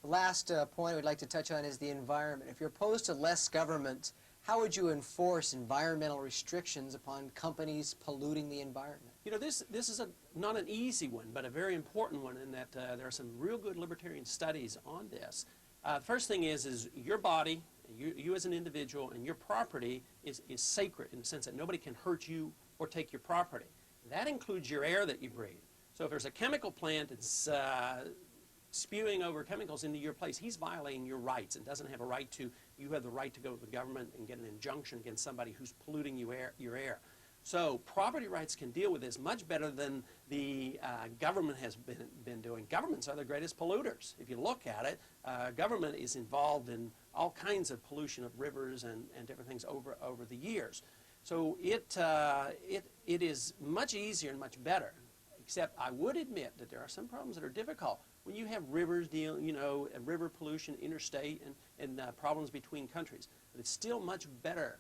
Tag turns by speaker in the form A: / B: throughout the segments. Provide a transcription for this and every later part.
A: The last point we'd like to touch on is the environment. If you're opposed to less government, how would you enforce environmental restrictions upon companies polluting the environment?
B: You know, this is not an easy one, but a very important one in that there are some real good libertarian studies on this. The first thing is your body, you as an individual, and your property is sacred in the sense that nobody can hurt you or take your property. That includes your air that you breathe. So if there's a chemical plant that's spewing over chemicals into your place, he's violating your rights and doesn't have a right to. You have the right to go to the government and get an injunction against somebody who's polluting your air. So property rights can deal with this much better than the government has been doing. Governments are the greatest polluters. If you look at it, government is involved in all kinds of pollution of rivers and different things over the years. So it is much easier and much better. Except I would admit that there are some problems that are difficult. When you have rivers river pollution, interstate, and problems between countries. But it's still much better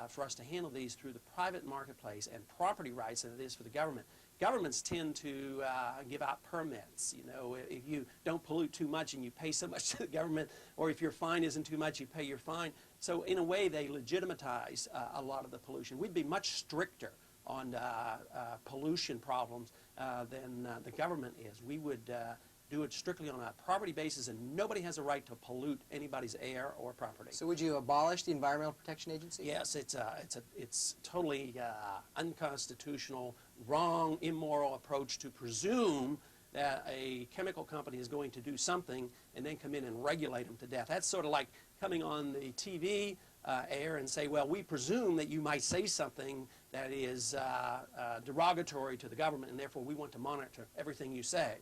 B: for us to handle these through the private marketplace and property rights than it is for the government. Governments tend to give out permits. You know, if you don't pollute too much and you pay so much to the government, or if your fine isn't too much, you pay your fine. So in a way, they legitimatize a lot of the pollution. We'd be much stricter on pollution problems than the government is. We would do it strictly on a property basis, and nobody has a right to pollute anybody's air or property.
A: So would you abolish the Environmental Protection Agency?
B: Yes, it's totally unconstitutional, wrong, immoral approach to presume that a chemical company is going to do something and then come in and regulate them to death. That's sort of like coming on the TV air and say, well, we presume that you might say something that is derogatory to the government, and therefore we want to monitor everything you say.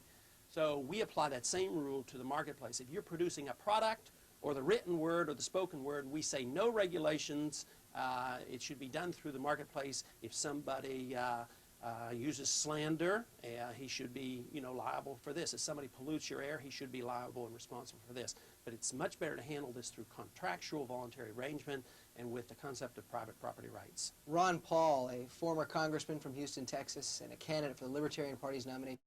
B: So we apply that same rule to the marketplace. If you're producing a product or the written word or the spoken word, we say no regulations. It should be done through the marketplace. If somebody uses slander, he should be, liable for this. If somebody pollutes your air, he should be liable and responsible for this. But it's much better to handle this through contractual voluntary arrangement and with the concept of private property rights.
A: Ron Paul, a former congressman from Houston, Texas, and a candidate for the Libertarian Party's nomination.